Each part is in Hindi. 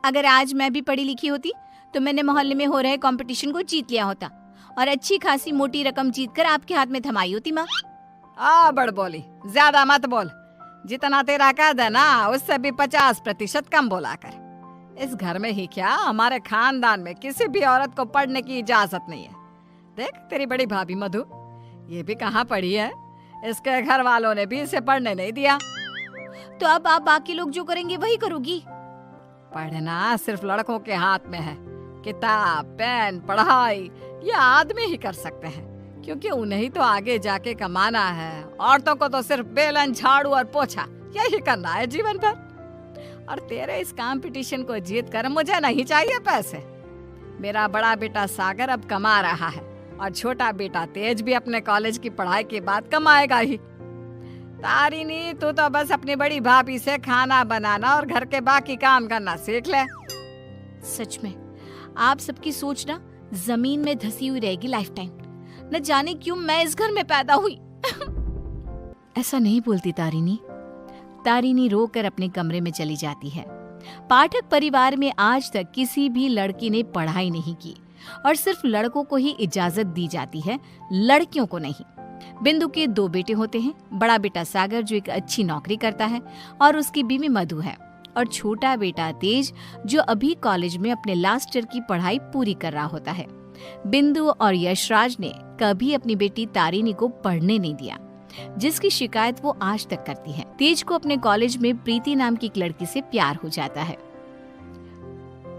अगर आज मैं भी पढ़ी लिखी होती तो मैंने मोहल्ले में हो रहे कंपटीशन को जीत लिया होता और अच्छी खासी मोटी रकम जीतकर आपके हाथ में थमाई होती माँ। बड़ बोली, ज्यादा मत बोल। जितना तेरा कद है ना उससे भी 50% कम बोला कर। इस घर में ही क्या, हमारे खानदान में किसी भी औरत को पढ़ने की इजाजत नहीं है। देख तेरी बड़ी भाभी मधु, ये भी कहाँ पढ़ी है, इसके घर वालों ने भी इसे पढ़ने नहीं दिया। तो अब आप बाकी लोग जो करेंगे वही करोगी? पढ़ना सिर्फ लड़कों के हाथ में है। किताब, पेन, पढ़ाई ये आदमी ही कर सकते हैं, क्योंकि उन्हें तो आगे जाके कमाना है। औरतों को तो सिर्फ बेलन, झाड़ू और पोछा यही करना है जीवन भर। और तेरे इस कंपटीशन को जीत कर मुझे नहीं चाहिए पैसे। मेरा बड़ा बेटा सागर अब कमा रहा है और छोटा बेटा तेज भी अपने कॉलेज की पढ़ाई के बाद कमाएगा ही। तारिणी, तू तो बस अपनी बड़ी भाभी से खाना बनाना और घर के बाकी काम करना सीख ले। सच में आप सबकी सोच ना जमीन में धसी हुई रहेगी लाइफ टाइम। न जाने क्यों मैं इस घर में पैदा हुई। ऐसा नहीं बोलती तारिणी। तारिणी रोकर अपने कमरे में चली जाती है। पाठक परिवार में आज तक किसी भी लड़की ने पढ़ाई नहीं की और सिर्फ लड़कों को ही इजाजत दी जाती है, लड़कियों को नहीं। बिंदु के 2 बेटे होते हैं। बड़ा बेटा सागर जो एक अच्छी नौकरी करता है और उसकी बीवी मधु है, और छोटा बेटा तेज जो अभी कॉलेज में अपने लास्ट ईयर की पढ़ाई पूरी कर रहा होता है। बिंदु और यशराज ने कभी अपनी बेटी तारिणी को पढ़ने नहीं दिया, जिसकी शिकायत वो आज तक करती है। तेज को अपने कॉलेज में प्रीति नाम की एक लड़की से प्यार हो जाता है।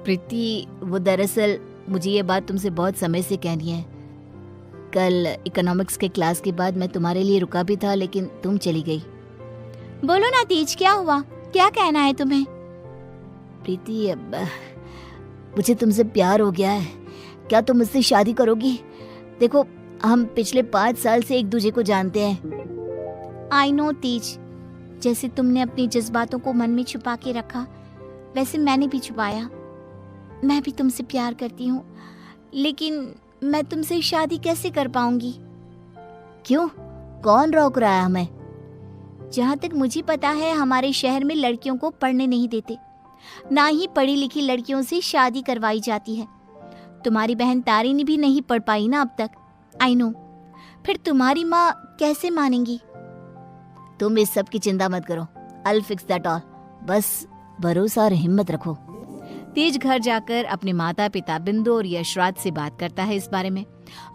प्रीति, वो दरअसल मुझे ये बात तुमसे बहुत समय से कहनी है। कल इकोनॉमिक्स के क्लास के बाद मैं तुम्हारे लिए रुका भी था, लेकिन तुम चली गई। बोलो ना तेज, क्या हुआ, क्या कहना है तुम्हें? प्रीति, अब मुझे तुमसे प्यार हो गया है। क्या तुम मुझसे शादी करोगी? देखो, हम पिछले 5 साल से एक दूसरे को जानते हैं। आई नो तेज, जैसे तुमने अपनी जज्बातों को मन में छुपा के रखा, वैसे मैंने भी छुपाया। मैं भी तुमसे प्यार करती हूँ, लेकिन मैं तुमसे शादी कैसे कर पाऊंगी? क्यों? कौन रोक रहा है हमें? जहाँ तक मुझे पता है हमारे शहर में लड़कियों को पढ़ने नहीं देते, ना ही पढ़ी लिखी लड़कियों से शादी करवाई जाती है। तुम्हारी बहन तारिणी भी नहीं पढ़ पाई ना अब तक। आई नो, फिर तुम्हारी माँ कैसे मानेंगी? तुम इस सब की चिंता मत करो, I will fix that all. बस भरोसा और हिम्मत रखो। तेज घर जाकर अपने माता पिता बिंदु और यशराज से बात करता है इस बारे में,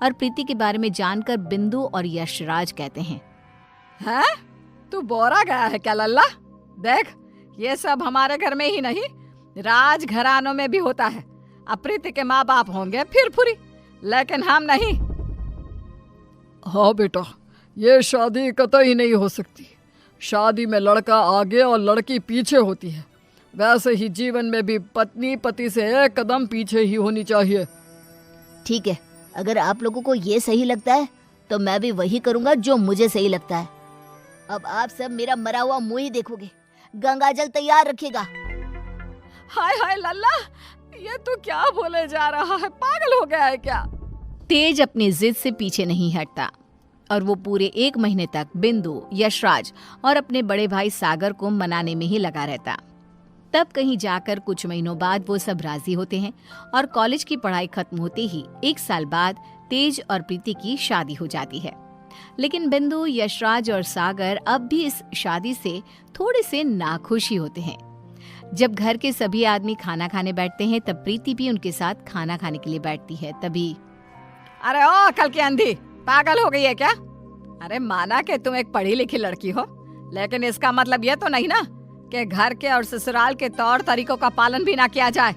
और प्रीति के बारे में जानकर बिंदु और यशराज कहते हैं, हैं? तू बोरा गया है क्या लल्ला? देख, ये सब हमारे घर में ही नहीं, राज घरानों में भी होता है। अब प्रीति के माँ बाप होंगे फिर फुरी, लेकिन हम नहीं। हाँ बेटा, ये शादी कतई नहीं हो सकती। शादी में लड़का आगे और लड़की पीछे होती है। वैसे ही जीवन में भी पत्नी पति से एक कदम पीछे ही होनी चाहिए। ठीक है, अगर आप लोगों को ये सही लगता है तो मैं भी वही करूंगा जो मुझे सही लगता है। अब आप सब मेरा मरा हुआ मुंह ही देखोगे। गंगाजल तैयार रखिएगा। हाय हाय लल्ला, ये तू क्या बोले जा रहा है? पागल हो गया है क्या? तेज अपनी जिद से पीछे नहीं हटता और वो पूरे 1 महीने तक बिंदु, यशराज और अपने बड़े भाई सागर को मनाने में ही लगा रहता। तब कहीं जाकर कुछ महीनों बाद वो सब राजी होते हैं और कॉलेज की पढ़ाई खत्म होते ही 1 साल बाद तेज और प्रीति की शादी हो जाती है। लेकिन बिंदु, यशराज और सागर अब भी इस शादी से थोड़े से नाखुश ही होते हैं। जब घर के सभी आदमी खाना खाने बैठते हैं तब प्रीति भी उनके साथ खाना खाने के लिए बैठती है। तभी, अरे ओ कल की अंधी, पागल हो गई है क्या? अरे माना कि तुम एक पढ़ी लिखी लड़की हो, लेकिन इसका मतलब ये तो नहीं ना कि घर के और ससुराल के तौर तरीकों का पालन भी ना किया जाए।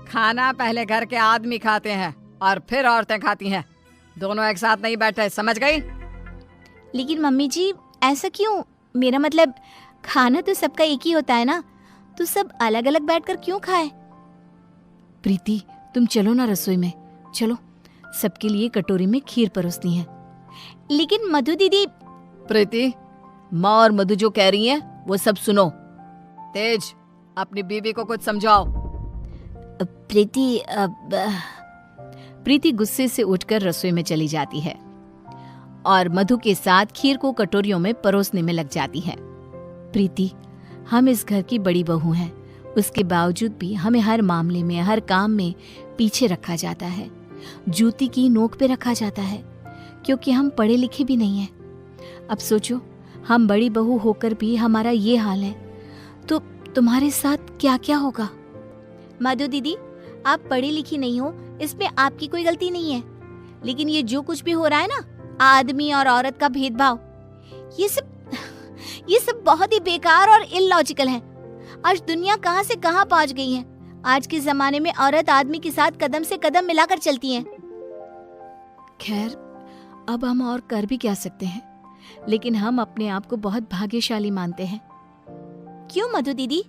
खाना पहले घर के आदमी खाते हैं और फिर औरतें खाती हैं, दोनों एक साथ नहीं बैठे, समझ गई? लेकिन मम्मी जी, ऐसा क्यों? मेरा मतलब खाना तो सबका एक ही होता है ना, तो सब अलग अलग बैठकर क्यों खाए? प्रीति, तुम चलो ना रसोई में, चलो, सबके लिए कटोरी में खीर परोसनी है। लेकिन मधु दीदी। प्रीति, माँ और मधु जो कह रही हैं वो सब सुनो। तेज, अपनी बीवी को कुछ समझाओ। प्रीति गुस्से से उठकर रसोई में चली जाती है और मधु के साथ खीर को कटोरियों में परोसने में लग जाती है। प्रीति, हम इस घर की बड़ी बहू हैं, उसके बावजूद भी हमें हर मामले में, हर काम में पीछे रखा जाता है, जूती की नोक पे रखा जाता है, क्योंकि हम पढ़े लिखे भी नहीं हैं। अब सोचो, हम बड़ी बहू होकर भी हमारा ये हाल है, तो तुम्हारे साथ क्या क्या होगा। मधु दीदी, आप पढ़ी लिखी नहीं हो, इसमें आपकी कोई गलती नहीं है, लेकिन ये जो कुछ भी हो रहा है ना, आदमी और औरत का भेदभाव, ये सब बहुत ही बेकार और इलॉजिकल है। आज दुनिया कहां से कहां पहुंच गई है। आज के जमाने में औरत आदमी के साथ कदम से कदम मिलाकर चलती है। खैर, अब हम और कर भी क्या सकते हैं, लेकिन हम अपने आप को बहुत भाग्यशाली मानते हैं। क्यों मधु दीदी?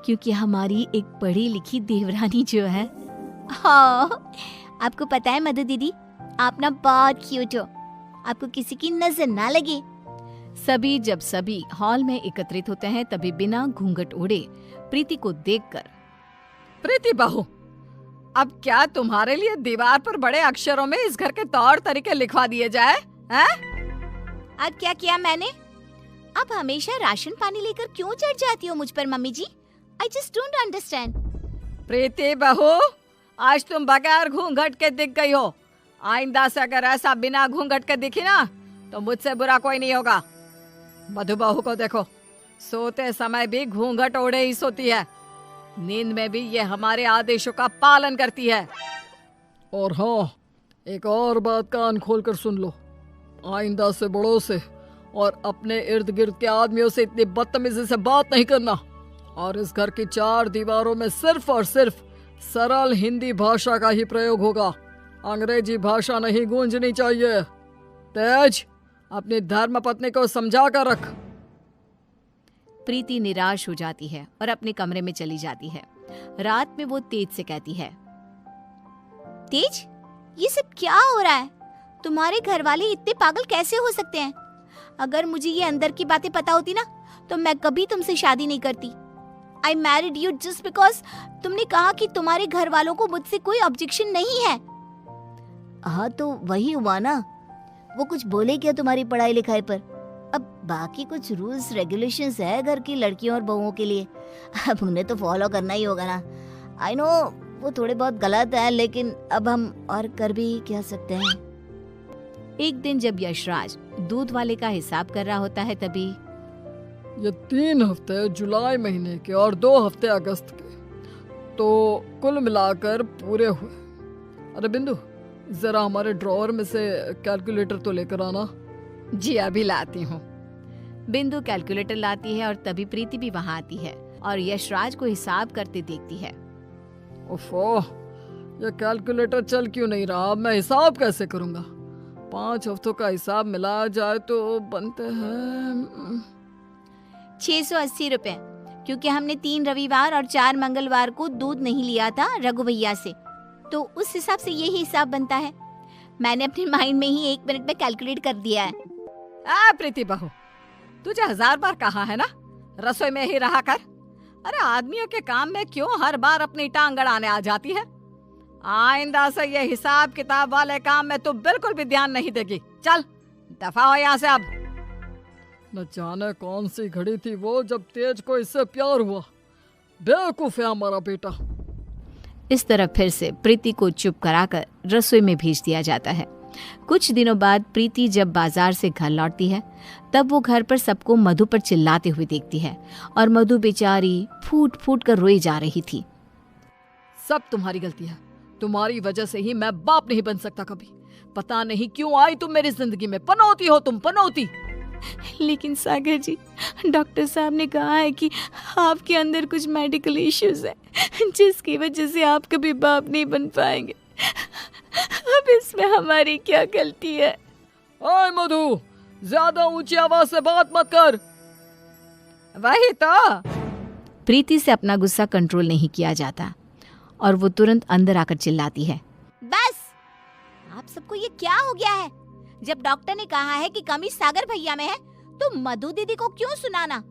क्योंकि हमारी एक पढ़ी लिखी देवरानी जो है। हाँ, आपको पता है मधु दीदी, आप ना बहुत क्यूट हो, आपको किसी की नजर ना लगे। जब सभी हॉल में एकत्रित होते हैं, तभी बिना घूंघट ओढ़े प्रीति को देखकर, प्रीति बहू, अब क्या तुम्हारे लिए दीवार पर बड़े अक्षरों में इस घर के तौर तरीके लिखवा दिए जाए हैं? अब क्या किया मैंने? आप हमेशा राशन पानी लेकर क्यों चढ़ जाती हो मुझ पर mummy ji? I just don't understand. Preeti बहू, आज तुम बगैर घूंघट के दिख गई हो। आइंदा से अगर ऐसा बिना घूंघट के दिखी ना, तो मुझसे बुरा कोई नहीं होगा। मधु बहू को देखो, सोते समय भी घूंघट ओढ़े ही सोती है, नींद में भी ये हमारे आदेशों का पालन करती है। और हाँ, एक और बात कान खोलकर सुन लो, आइंदा से बड़ों से और अपने इर्द गिर्द के आदमियों से इतनी बदतमीजी से बात नहीं करना, और इस घर की 4 दीवारों में सिर्फ और सिर्फ सरल हिंदी भाषा का ही प्रयोग होगा। अंग्रेजी भाषा नहीं गूंजनी चाहिए। तेज, अपनी धर्म पत्नी को समझा कर रख। प्रीति निराश हो जाती है और अपने कमरे में चली जाती है। रात में वो तेज से कहती है, तेज, ये सब क्या हो रहा है? तुम्हारे घर वाले इतने पागल कैसे हो सकते हैं? अगर मुझे ये अंदर की बातें पता होती ना, तो मैं कभी तुमसे शादी नहीं करती। I married you just because तुमने कहा कि तुम्हारे घर वालों को मुझसे कोई ऑब्जेक्शन नहीं है। हाँ, तो वही हुआ ना, वो कुछ बोले क्या तुम्हारी पढ़ाई लिखाई पर? अब बाकी कुछ रूल्स रेगुलेशंस है घर की लड़कियों और बहुओं के लिए, अब उन्हें तो फॉलो करना ही होगा ना। आई नो वो थोड़े बहुत गलत है, लेकिन अब हम और कर भी क्या सकते हैं। एक दिन जब यशराज दूध वाले का हिसाब कर रहा होता है, तभी ये 3 हफ्ते जुलाई महीने के और 2 हफ्ते अगस्त के, तो कुल मिलाकर पूरे हुए। अरे बिंदु, जरा हमारे ड्रॉअर में से कैलकुलेटर तो लेकर आना। जी अभी लाती हूँ। बिंदु कैलकुलेटर लाती है और तभी प्रीति भी वहाँ आती है और यशराज को हिसाब करते देखती है। ओफो, ये कैलकुलेटर चल क्यों नहीं रहा? अब मैं हिसाब कैसे करूंगा? 5 हफ्तों का हिसाब मिलाया जाए तो बनते हैं 680 रुपए, क्योंकि हमने 3 रविवार और 4 मंगलवार को दूध नहीं लिया था रघु भैया से, तो उस हिसाब से यही हिसाब बनता है। मैंने अपने माइंड में ही 1 मिनट में कैलकुलेट कर दिया है। प्रीति बहू, तुझे 1000 बार कहा है ना, रसोई में ही रहा कर। अरे आदमियों के काम में क्यों हर बार अपनी टांग अड़ाने आ जाती है? आइंदा से ये हिसाब किताब वाले काम में तू बिल्कुल भी ध्यान नहीं देगी। चल दफा हो यहाँ से अब। न जाने कौन सी घड़ी थी वो जब तेज को इससे प्यार हुआ। बेवकूफ है हमारा बेटा। इस तरह फिर से प्रीति को चुप कराकर रसोई में भेज दिया जाता है। कुछ दिनों बाद प्रीति जब बाजार से घर लौटती है, तब वो घर पर सबको मधु पर चिल्लाते हुए देखती है और मधु बेचारी फूट फूट कर रोई जा रही थी। सब तुम्हारी गलती है, तुम्हारी वजह से ही मैं बाप नहीं बन सकता कभी। पता नहीं क्यों आई तुम मेरी जिंदगी में। पनौती हो तुम, पनौती। लेकिन सागर जी, डॉक्टर साहब ने कहा है कि आपके अंदर कुछ मेडिकल इश्यूज है, जिसकी वजह से आप कभी बाप नहीं बन पाएंगे। अब इसमें हमारी क्या गलती है? ओए मधु, ज्यादा ऊंची आवाज से बात मत कर। वही तो। प्रीति से अपना गुस्सा कंट्रोल नहीं किया जाता और वो तुरंत अंदर आकर चिल्लाती है, बस, आप सबको ये क्या हो गया है? जब डॉक्टर ने कहा है कि कमी सागर भैया में है, तो मधु दीदी को क्यों सुनाना?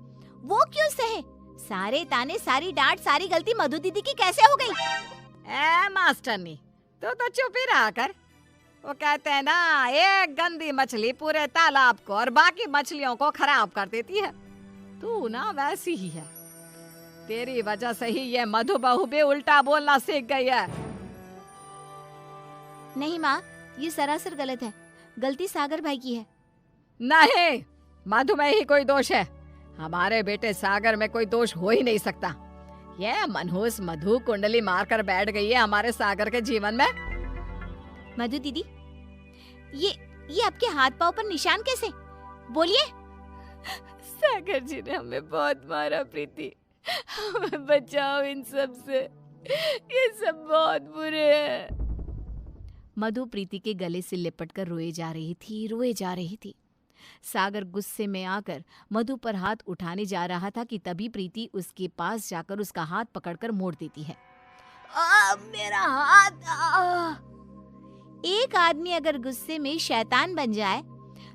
वो क्यों सहे? सारे ताने, सारी डांट, सारी गलती मधु दीदी की कैसे हो गई? मास्टरनी, तो चुप ही रहा कर। वो कहते हैं ना, एक गंदी मछली पूरे तालाब को और बाकी मछलियों को खराब कर देती है। तू ना वैसी ही है। तेरी वजह से ही ये मधु बहू भी उल्टा बोलना सीख गई है। नहीं माँ, ये सरासर गलत है। गलती सागर भाई की है। नहीं, मधु में ही कोई दोष है। हमारे बेटे सागर में कोई दोष हो ही नहीं सकता। ये मनहूस मधु कुंडली मारकर बैठ गई है हमारे सागर के जीवन में। मधु दीदी, ये आपके हाथ पाँव पर निशान कैसे? बोलिए। सागर जी ने हमें बहुत मारा प्रीति, हमें बचाओ इन सब से, ये सब बहुत बुरे हैं। मधु प्रीति के गले से लिपटकर रोए जा रही थी। सागर गुस्से में आकर मधु पर हाथ उठाने जा रहा था कि तभी प्रीति उसके पास जाकर उसका हाथ पकड़कर मोड़ देती है। मेरा हाथ। एक आदमी अगर गुस्से में शैतान बन जाए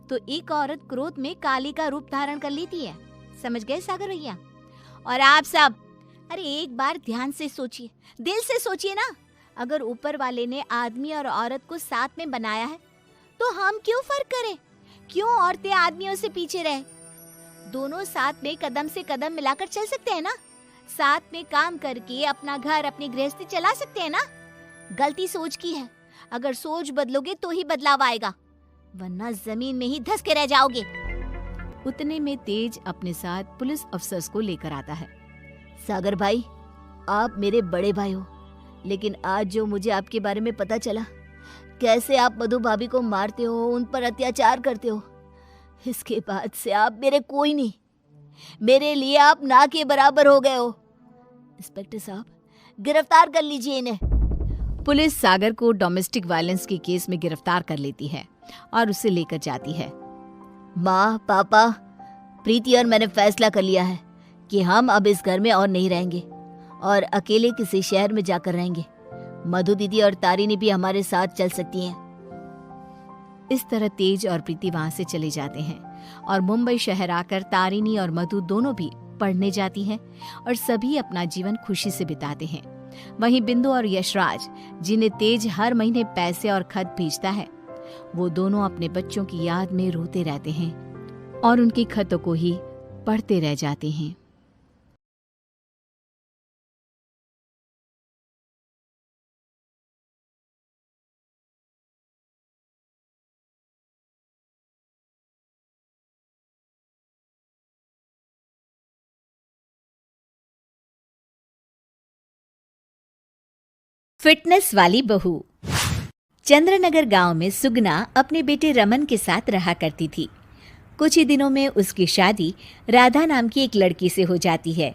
तो एक औरत क्रोध में काली का रूप धारण कर लेती है। समझ गए सागर भैया? और आप सब, अरे एक बार ध्यान से सोचिए, दिल से सोचिए ना। अगर ऊपर वाले ने आदमी और औरत को साथ में बनाया है तो हम क्यों फर्क करें? क्यों औरतें आदमियों से पीछे रहे? दोनों साथ में कदम से कदम मिलाकर चल सकते हैं ना। साथ में काम करके अपना घर, अपनी गृहस्थी चला सकते हैं ना। गलती सोच की है। अगर सोच बदलोगे तो ही बदलाव आएगा, वरना जमीन में ही धंस के रह जाओगे। उतने में तेज अपने साथ पुलिस अफसर्स को लेकर आता है। सागर भाई, आप मेरे बड़े भाई हो, लेकिन आज जो मुझे आपके बारे में पता चला, कैसे आप मधु भाभी को मारते हो, उन पर अत्याचार करते हो, इसके बाद से आप मेरे कोई नहीं। मेरे लिए आप ना के बराबर हो गए हो। इंस्पेक्टर साहब, गिरफ्तार कर लीजिए इन्हें। पुलिस सागर को डोमेस्टिक वायलेंस के केस में गिरफ्तार कर लेती है और उसे लेकर जाती है। माँ, पापा, प्रीति और मैंने फैसला कर लिया है कि हम अब इस घर में और नहीं रहेंगे और अकेले किसी शहर में जाकर रहेंगे। मधु दीदी और तारिनी भी हमारे साथ चल सकती हैं। इस तरह तेज और प्रीति वहां से चले जाते हैं और मुंबई शहर आकर तारिनी और मधु दोनों भी पढ़ने जाती हैं और सभी अपना जीवन खुशी से बिताते हैं। वहीं बिंदु और यशराज, जिन्हें तेज हर महीने पैसे और खत भेजता है, वो दोनों अपने बच्चों की याद में रोते रहते हैं और उनके खतों को ही पढ़ते रह जाते हैं। फिटनेस वाली बहू। चंद्रनगर गांव में सुगना अपने बेटे रमन के साथ रहा करती थी। कुछ ही दिनों में उसकी शादी राधा नाम की एक लड़की से हो जाती है।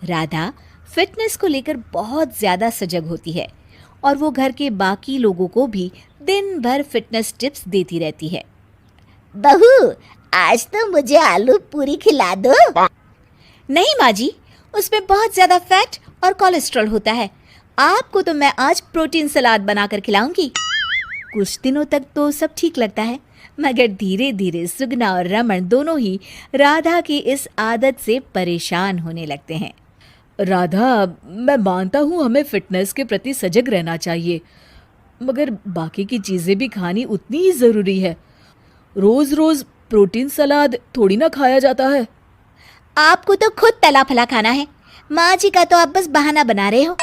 राधा फिटनेस को लेकर बहुत ज्यादा सजग होती है और वो घर के बाकी लोगों को भी दिन भर फिटनेस टिप्स देती रहती है। बहू, आज तो मुझे आलू पूरी खिला दो। नहीं माँ जी, उसमें बहुत ज्यादा फैट और कोलेस्ट्रॉल होता है। आपको तो मैं आज प्रोटीन सलाद बनाकर खिलाऊंगी। कुछ दिनों तक तो सब ठीक लगता है, मगर धीरे धीरे सुगना और रमन दोनों ही राधा की इस आदत से परेशान होने लगते हैं। राधा, मैं मानता हूँ हमें फिटनेस के प्रति सजग रहना चाहिए, मगर बाकी की चीज़ें भी खानी उतनी ही ज़रूरी है। रोज़ रोज़ प्रोटीन सलाद थोड़ी ना खाया जाता है। आपको तो खुद तला फला खाना है, माँ जी का तो आप बस बहाना बना रहे हो।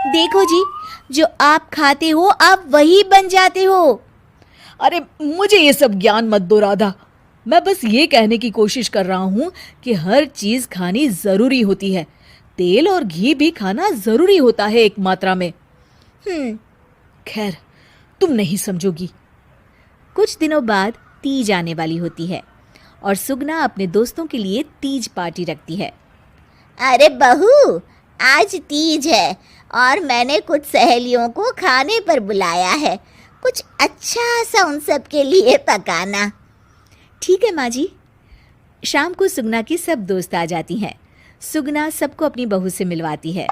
देखो जी, जो आप खाते हो आप वही बन जाते हो। अरे मुझे ये सब ज्ञान मत दो राधा, मैं बस ये कहने की कोशिश कर रहा हूँ कि हर चीज़ खानी ज़रूरी होती है। तेल और घी भी खाना ज़रूरी होता है एक मात्रा में। खैर, तुम नहीं समझोगी। कुछ दिनों बाद तीज आने वाली होती है और सुगना अपने दोस्तों के लिए तीज पार्टी रखती है। अरे बहू, आज तीज है और मैंने कुछ सहेलियों को खाने पर बुलाया है। कुछ अच्छा सा उन सब के लिए पकाना। ठीक है माँ जी। शाम को सुगना की सब दोस्त आ जाती हैं। सुगना सबको अपनी बहू से मिलवाती है।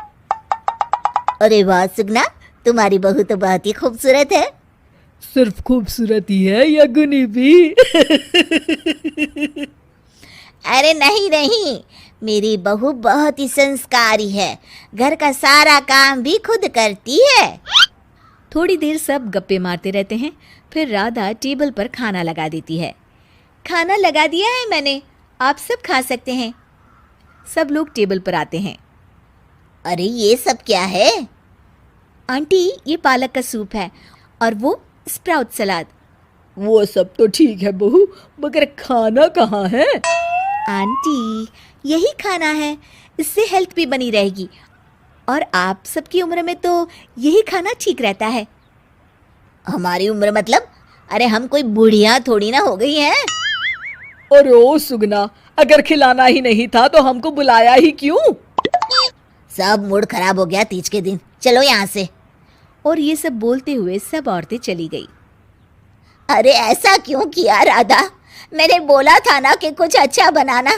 अरे वाह सुगना, तुम्हारी बहू तो बहुत ही खूबसूरत है। सिर्फ खूबसूरत ही है या गुनी भी? अरे नहीं नहीं, मेरी बहू बहुत ही संस्कारी है, घर का सारा काम भी खुद करती है। थोड़ी देर सब गप्पे मारते रहते हैं, फिर राधा टेबल पर खाना लगा देती है। खाना लगा दिया है मैंने, आप सब खा सकते हैं। सब लोग टेबल पर आते हैं। अरे ये सब क्या है? आंटी ये पालक का सूप है और वो स्प्राउट सलाद। वो सब तो ठीक है बहू, मगर खाना कहाँ है? आंटी यही खाना है, इससे हेल्थ भी बनी रहेगी और आप सबकी उम्र में तो यही खाना ठीक रहता है। हमारी उम्र मतलब? अरे हम कोई बुढ़िया थोड़ी ना हो गई हैं। अरे ओ सुगना, अगर खिलाना ही नहीं था तो हमको बुलाया ही क्यों? सब मूड खराब हो गया तीज के दिन, चलो यहाँ से। और ये सब बोलते हुए सब औरतें चली गई। अरे ऐसा क्यों किया राधा? मैंने बोला था ना कि कुछ अच्छा बनाना।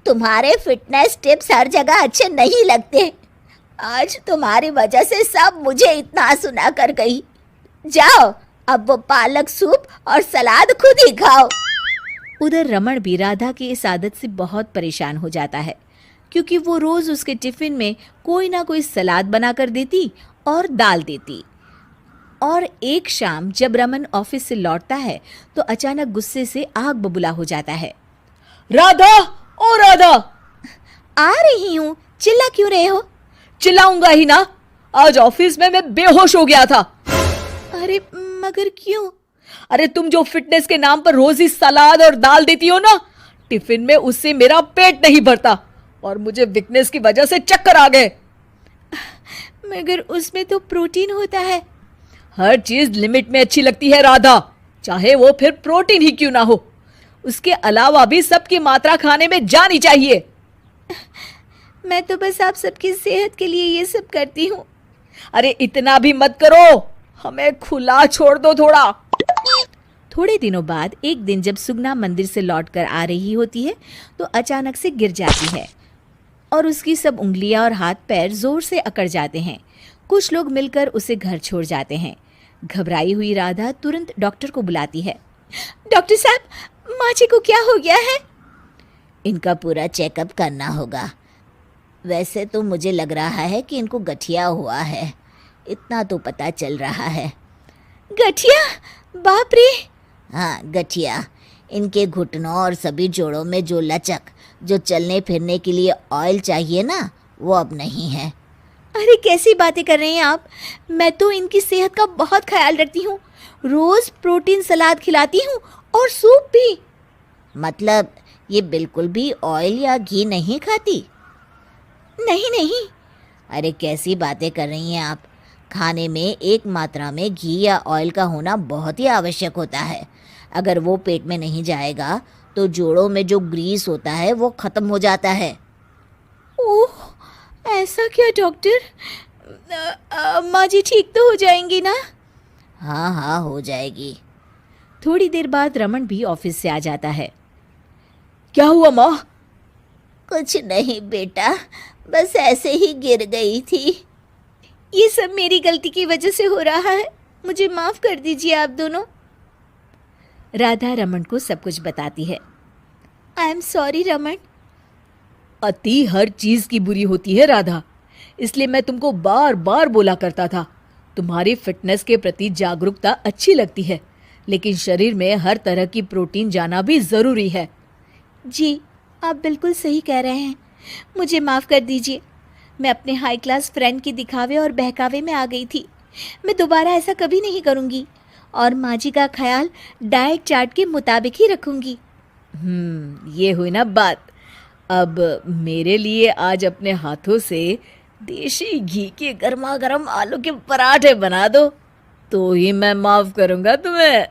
तुम्हारे फिटनेस टिप्स हर जगह अच्छे नहीं लगते। आज तुम्हारी वजह से सब मुझे इतना सुना कर गई। जाओ अब वो पालक सूप और सलाद खुद ही खाओ। उधर रमन भी राधा की इस आदत से बहुत परेशान हो जाता है, क्योंकि वो रोज उसके टिफिन में कोई ना कोई सलाद बनाकर देती और दाल देती। और एक शाम जब रमन ऑफिस से लौटता है तो अचानक गुस्से से आग बबूला हो जाता है। राधा, ओ राधा! आ रही हूँ, चिल्ला क्यों रहे हो? चिल्लाऊंगा ही ना, आज ऑफिस में मैं बेहोश हो गया था। अरे मगर क्यों? अरे तुम जो फिटनेस के नाम पर रोज ही सलाद और दाल देती हो ना, टिफिन में उससे मेरा पेट नहीं भरता और मुझे वीकनेस की वजह से चक्कर आ गए। मगर उसमें तो प्रोटीन होता है। हर चीज लिमिट में अच्छी लगती है राधा, चाहे वो फिर प्रोटीन ही क्यों ना हो। उसके अलावा भी सबकी मात्रा खाने में जानी चाहिए। मैं तो बस आप सबकी सेहत के लिए ये सब करती हूँ। अरे इतना भी मत करो, हमें खुला छोड़ दो थोड़ा। थोड़े दिनों बाद एक दिन जब सुगना मंदिर से लौटकर आ रही होती है तो अचानक से गिर जाती है और उसकी सब उंगलियां और हाथ पैर जोर से अकड़ जाते हैं। कुछ लोग मिलकर उसे घर छोड़ जाते हैं। घबराई हुई राधा तुरंत डॉक्टर को बुलाती है। डॉक्टर साहब, माँ जी को क्या हो गया है? इनका पूरा चेकअप करना होगा। वैसे तो मुझे लग रहा है कि इनको गठिया हुआ है, इतना तो पता चल रहा है। गठिया? बाप रे! हाँ गठिया। इनके घुटनों और सभी जोड़ों में जो लचक, जो चलने फिरने के लिए ऑयल चाहिए ना, वो अब नहीं है। अरे कैसी बातें कर रहे हैं आप? मैं तो इनकी सेहत का बहुत ख्याल रखती हूँ, रोज प्रोटीन सलाद खिलाती हूँ और सूप भी। मतलब ये बिल्कुल भी ऑयल या घी नहीं खाती? नहीं नहीं। अरे कैसी बातें कर रही हैं आप? खाने में एक मात्रा में घी या ऑयल का होना बहुत ही आवश्यक होता है। अगर वो पेट में नहीं जाएगा तो जोड़ों में जो ग्रीस होता है वो खत्म हो जाता है। ओह, ऐसा क्या डॉक्टर? माँ जी ठीक तो हो जाएंगी ना? हाँ हाँ हो जाएगी। थोड़ी देर बाद रमन भी ऑफिस से आ जाता है। क्या हुआ माँ? कुछ नहीं बेटा, बस ऐसे ही गिर गई थी। ये सब मेरी गलती की वजह से हो रहा है, मुझे माफ कर दीजिए आप दोनों। राधा रमन को सब कुछ बताती है। I am sorry Raman. अति हर चीज की बुरी होती है राधा, इसलिए मैं तुमको बार बार बोला करता था। तुम्हारी फिटनेस के प्रति जागरूकता अच्छी लगती है, लेकिन शरीर में हर तरह की प्रोटीन जाना भी जरूरी है। जी आप बिल्कुल सही कह रहे हैं, मुझे माफ़ कर दीजिए। मैं अपने हाई क्लास फ्रेंड के दिखावे और बहकावे में आ गई थी। मैं दोबारा ऐसा कभी नहीं करूँगी और माँ जी का ख्याल डाइट चार्ट के मुताबिक ही रखूँगी। ये हुई ना बात। अब मेरे लिए आज अपने हाथों से देशी घी के गर्मा गर्म आलू के पराठे बना दो, तो ही मैं माफ करूँगा तुम्हें।